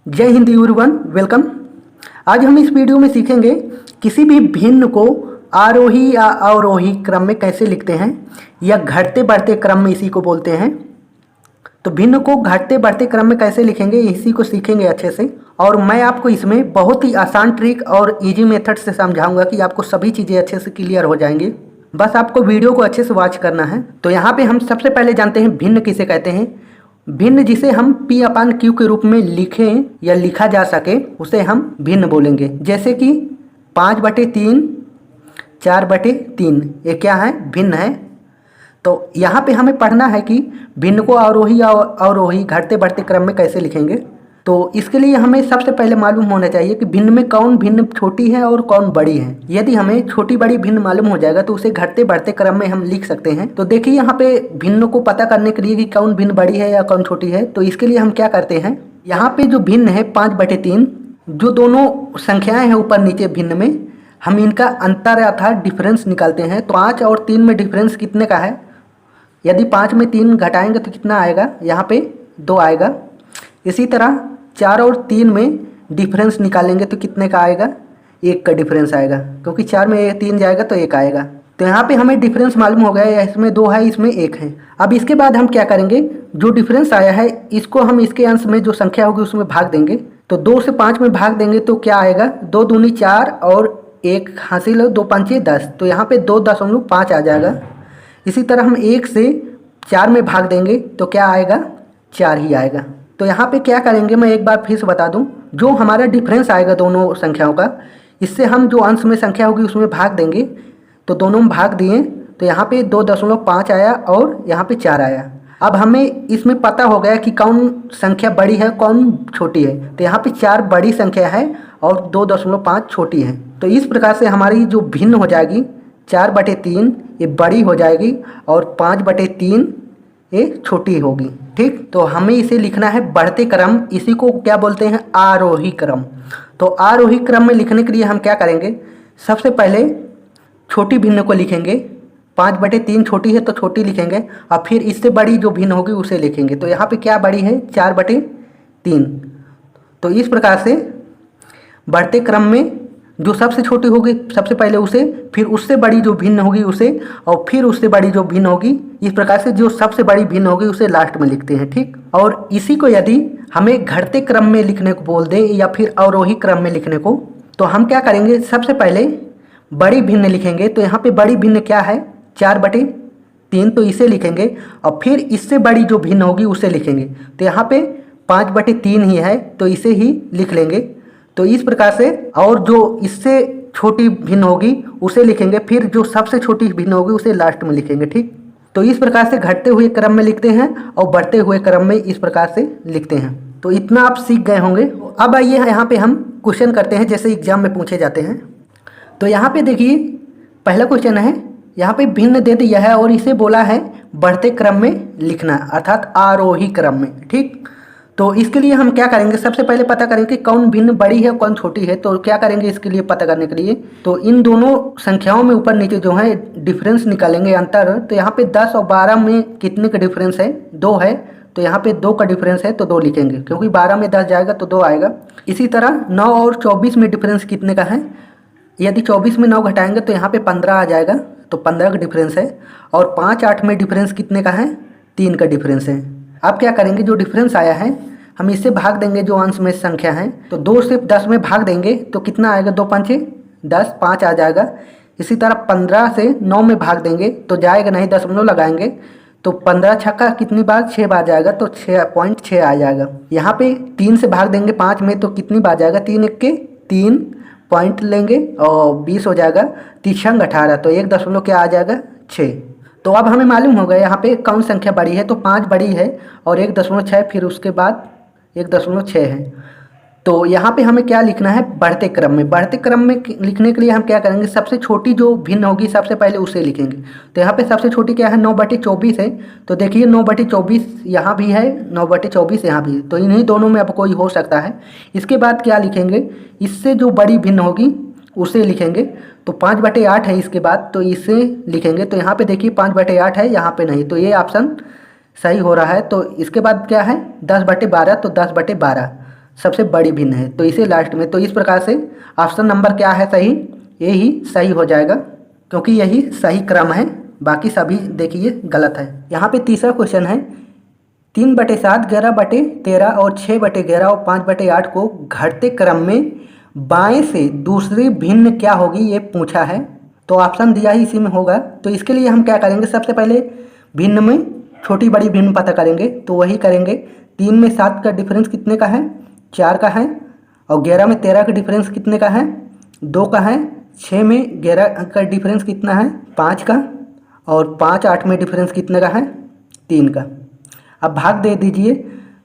जय Hind everyone, welcome. आज हम इस वीडियो में सीखेंगे किसी भी भिन्न को आरोही या अवरोही क्रम में कैसे लिखते हैं या घटते बढ़ते क्रम में इसी को बोलते हैं। तो भिन्न को घटते बढ़ते क्रम में कैसे लिखेंगे इसी को सीखेंगे अच्छे से। और मैं आपको इसमें बहुत ही आसान ट्रिक और इजी मेथड से समझाऊंगा कि आपको सभी चीज़ें अच्छे से क्लियर हो जाएंगी। बस आपको वीडियो को अच्छे से वॉच करना है। तो यहाँ पे हम सबसे पहले जानते हैं भिन्न किसे कहते हैं। भिन्न जिसे हम P/Q के रूप में लिखें या लिखा जा सके उसे हम भिन्न बोलेंगे। जैसे कि 5/3, 4/3 ये क्या है? भिन्न है। तो यहाँ पे हमें पढ़ना है कि भिन्न को आरोही या अवरोही घटते बढ़ते क्रम में कैसे लिखेंगे। तो इसके लिए हमें सबसे पहले मालूम होना चाहिए कि भिन्न में कौन भिन्न छोटी है और कौन बड़ी है। यदि हमें छोटी बड़ी भिन्न मालूम हो जाएगा तो उसे घटते बढ़ते क्रम में हम लिख सकते हैं। तो देखिए यहाँ पे भिन्न को पता करने के लिए कि कौन भिन्न बड़ी है या कौन छोटी है, तो इसके लिए हम क्या करते हैं, यहाँ पे जो भिन्न है 5/3, जो दोनों संख्याएं हैं ऊपर नीचे भिन्न में, हम इनका अंतर अर्थात डिफरेंस निकालते हैं। तो 5 और 3 में डिफरेंस कितने का है? यदि 5 में 3 घटाएंगे तो कितना आएगा? यहाँ पे 2 आएगा। इसी तरह 4 और 3 में डिफरेंस निकालेंगे तो कितने का आएगा? 1 का डिफरेंस आएगा, क्योंकि 4 में 3 जाएगा तो 1 आएगा। तो यहाँ पे हमें डिफरेंस मालूम हो गया, इसमें 2 है, इसमें 1 है। अब इसके बाद हम क्या करेंगे, जो डिफरेंस आया है इसको हम इसके अंश में जो संख्या होगी उसमें भाग देंगे। तो 2 से 5 में भाग देंगे तो क्या आएगा? 2 दूनी 4 और 1 हासिल 2 5 10, तो यहाँ पे 2.5 आ जाएगा। इसी तरह हम 1 से 4 में भाग देंगे तो क्या आएगा? 4 ही आएगा। तो यहाँ पे क्या करेंगे, मैं एक बार फिर से बता दूं, जो हमारा डिफरेंस आएगा दोनों संख्याओं का, इससे हम जो अंश में संख्या होगी उसमें भाग देंगे। तो दोनों में भाग दिए तो यहाँ पे 2.5 आया और यहाँ पे 4 आया। अब हमें इसमें पता हो गया कि कौन संख्या बड़ी है कौन छोटी है। तो यहाँ पे 4 बड़ी संख्या है और 2.5 छोटी है। तो इस प्रकार से हमारी जो भिन्न हो जाएगी 4/3 ये बड़ी हो जाएगी और 5/3 ये छोटी होगी। ठीक, तो हमें इसे लिखना है बढ़ते क्रम, इसी को क्या बोलते हैं? आरोही क्रम। तो आरोही क्रम में लिखने के लिए हम क्या करेंगे, सबसे पहले छोटी भिन्न को लिखेंगे। 5/3 छोटी है तो छोटी लिखेंगे और फिर इससे बड़ी जो भिन्न होगी उसे लिखेंगे। तो यहाँ पे क्या बड़ी है? 4/3। तो इस प्रकार से बढ़ते क्रम में जो सबसे छोटी होगी सबसे पहले उसे, फिर उससे बड़ी जो भिन्न होगी उसे, और फिर उससे बड़ी जो भिन्न होगी, इस प्रकार से जो सबसे बड़ी भिन्न होगी उसे लास्ट में लिखते हैं। ठीक, और इसी को यदि हमें घटते क्रम में लिखने को बोल दें या फिर अवरोही क्रम में लिखने को, तो हम क्या करेंगे, सबसे पहले बड़ी भिन्न लिखेंगे। तो यहाँ पे बड़ी भिन्न क्या है? 4/3, तो इसे लिखेंगे और फिर इससे बड़ी जो भिन्न होगी उसे लिखेंगे। तो यहाँ पे 5/3 ही है तो इसे ही लिख लेंगे। तो इस प्रकार से, और जो इससे छोटी भिन्न होगी उसे लिखेंगे, फिर जो सबसे छोटी भिन्न होगी उसे लास्ट में लिखेंगे। ठीक, तो इस प्रकार से घटते हुए क्रम में लिखते हैं और बढ़ते हुए क्रम में इस प्रकार से लिखते हैं। तो इतना आप सीख गए होंगे। अब आइए यहाँ पे हम क्वेश्चन करते हैं जैसे एग्जाम में पूछे जाते हैं। तो यहाँ पे देखिए पहला क्वेश्चन है, यहाँ पे भिन्न दे दिया है और इसे बोला है बढ़ते क्रम में लिखना अर्थात आरोही क्रम में। ठीक, तो इसके लिए हम क्या करेंगे, सबसे पहले पता करेंगे कौन भिन्न बड़ी है कौन छोटी है। तो क्या करेंगे इसके लिए पता करने के लिए, तो इन दोनों संख्याओं में ऊपर नीचे जो है डिफरेंस निकालेंगे, अंतर। तो यहाँ पे 10 और 12 में कितने का डिफरेंस है? 2 है, तो यहाँ पे 2 का डिफरेंस है तो 2 लिखेंगे, क्योंकि 12 में 10 जाएगा तो 2 आएगा। इसी तरह 9 और 24 में डिफरेंस कितने का है? यदि 24 में 9 घटाएंगे तो यहाँ पे 15 आ जाएगा, तो 15 का डिफरेंस है। और 5 8 में डिफरेंस कितने का है? 3 का डिफरेंस है। अब क्या करेंगे, जो डिफरेंस आया है हम इससे भाग देंगे जो अंश में संख्या है। तो 2 से 10 में भाग देंगे तो कितना आएगा? 2 5 10, 5 आ जाएगा। इसी तरह 15 से 9 में भाग देंगे तो जाएगा नहीं, दशमलव लगाएंगे तो 15 छक्का कितनी बार? 6 बार जाएगा, तो 6.6 आ जाएगा। यहाँ पे 3 से भाग देंगे 5 में तो कितनी बार जाएगा? 3 1 के 3 पॉइंट लेंगे और 20 हो जाएगा। 3 6 18, तो 1 दशमलव क्या आ जाएगा? 6। तो अब हमें मालूम हो गया यहाँ पे कौन संख्या बड़ी है। तो 5 बड़ी है और 1.6, फिर उसके बाद 1.6 है। तो यहाँ पे हमें क्या लिखना है? बढ़ते क्रम में। बढ़ते क्रम में लिखने के लिए हम क्या करेंगे, सबसे छोटी जो भिन्न होगी सबसे पहले उसे लिखेंगे। तो यहाँ पे सबसे छोटी क्या है? 9/24 है। तो देखिए 9/24 यहाँ भी है, 9/24 यहाँ भी है, तो इन्हीं दोनों में अब कोई हो सकता है। इसके बाद क्या लिखेंगे, इससे जो बड़ी भिन्न होगी उसे लिखेंगे। तो 5/8 है इसके बाद, तो इसे लिखेंगे। तो यहाँ पे देखिए 5/8 है, यहाँ पे नहीं, तो ये ऑप्शन सही हो रहा है। तो इसके बाद क्या है? 10/12, तो 10/12 सबसे बड़ी भिन्न है, तो इसे लास्ट में। तो इस प्रकार से ऑप्शन नंबर क्या है सही, ये ही सही हो जाएगा क्योंकि यही सही क्रम है, बाकी सभी देखिए गलत है। यहाँ पे तीसरा क्वेश्चन है 3/7, 11/13 और 6/11 और 5/8 को घटते क्रम में बाएं से दूसरी भिन्न क्या होगी ये पूछा है। तो ऑप्शन दिया ही इसी में होगा। तो इसके लिए हम क्या करेंगे, सबसे पहले भिन्न में छोटी बड़ी भिन्न पता करेंगे। तो वही करेंगे, 3 में 7 का डिफरेंस कितने का है, 4 का है। और 11 में 13 का डिफरेंस कितने का है, 2 का है। 6 में 11 का डिफरेंस कितना है, 5 का। और 5 8 में डिफरेंस कितने का है, 3 का। अब भाग दे दीजिए,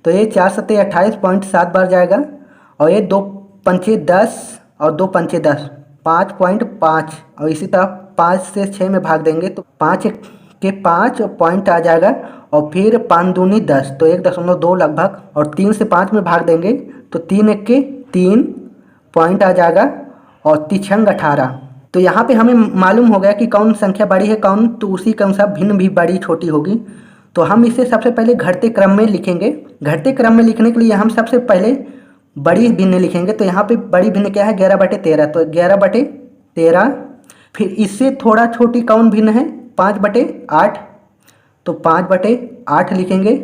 तो ये 4 सत्ते 28.7 बार जाएगा। और ये 2 पंचे 10 और 2 पंचे 10, 5.5। और इसी तरह 5 से 6 में भाग देंगे तो 5 के 5 पॉइंट आ जाएगा। और फिर 5 दूनी 10, तो 1.2 लगभग। और 3 से 5 में भाग देंगे तो 3 1 के 3 पॉइंट आ जाएगा। और 3 18। तो यहाँ पे हमें मालूम हो गया कि कौन संख्या बड़ी है कौन, तो उसी के अनुसार भिन्न भी बड़ी छोटी होगी। तो हम इसे सबसे पहले घटते क्रम में लिखेंगे। घटते क्रम में लिखने के लिए हम सबसे पहले बड़ी भिन्न लिखेंगे। तो यहाँ पे बड़ी भिन्न क्या है, 11/13। तो 11/13। फिर इससे थोड़ा छोटी कौन भिन्न है, 5/8। तो 5/8 लिखेंगे।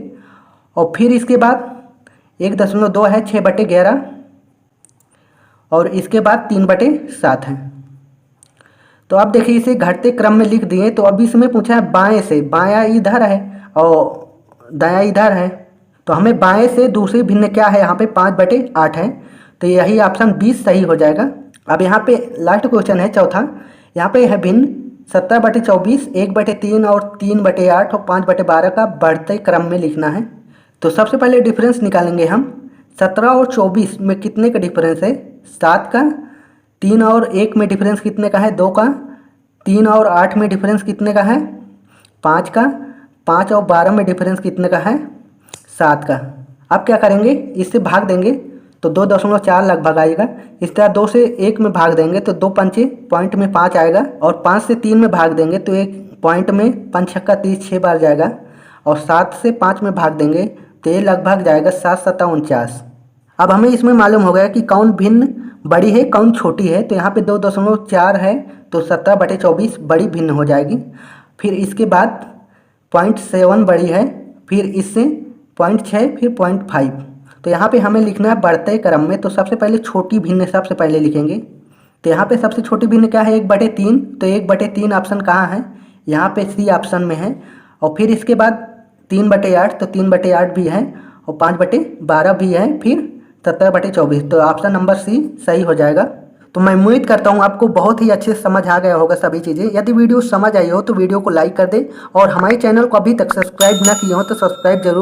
और फिर इसके बाद 1.2 है 6/11। और इसके बाद 3/7 है। तो अब देखिए इसे घटते क्रम में लिख दिए। तो अब इसमें पूछा है बाएं से, बायां इधर है और दायां इधर है। तो हमें बाएं से दूसरी भिन्न क्या है, यहाँ पे 5/8 है। तो यही ऑप्शन 20 सही हो जाएगा। अब यहाँ पे लास्ट क्वेश्चन है चौथा। यहाँ पे है भिन्न 17/24, 1/3 और 3/8 और 5/12 का बढ़ते क्रम में लिखना है। तो सबसे पहले डिफरेंस निकालेंगे हम। 17 और 24 में कितने का डिफरेंस है, 7 का। 3 और 1 में डिफरेंस कितने का है, 2 का। 3 और 8 में डिफरेंस कितने का है, 5 का। 5 और 12 में डिफरेंस कितने का है, 7 का। अब क्या करेंगे, इससे भाग देंगे तो 2.4 लगभग आएगा। इस तरह 2 से 1 में भाग देंगे तो 2 पंचे पॉइंट में 5 आएगा। और 5 से 3 में भाग देंगे तो 1 पॉइंट में 5 छक्का 30 6 बार जाएगा। और 7 से 5 में भाग देंगे तो ये लगभग जाएगा 7 7 49। अब हमें इसमें मालूम हो गया कि कौन भिन्न बड़ी है कौन छोटी है। तो यहाँ पे 2.4 है तो 17/24 बड़ी भिन्न हो जाएगी। फिर इसके बाद 0.7 बड़ी है, फिर इससे 0.6, फिर 0.5। तो यहाँ पे हमें लिखना है बढ़ते क्रम में। तो सबसे पहले छोटी भिन्न सबसे पहले लिखेंगे। तो यहाँ पे सबसे छोटी भिन्न क्या है, 1/3। तो 1/3 ऑप्शन कहाँ है, यहाँ पे सी ऑप्शन में है। और फिर इसके बाद 3/8, तो 3/8 भी है। और 5/12 भी है। फिर 17/24, तो ऑप्शन नंबर सी सही हो जाएगा। तो मैं उम्मीद करता हूँ आपको बहुत ही अच्छे से समझ आ गया होगा सभी चीज़ें। यदि वीडियो समझ आई हो तो वीडियो को लाइक कर दे और हमारे चैनल को अभी तक सब्सक्राइब ना किए हो तो सब्सक्राइब जरूर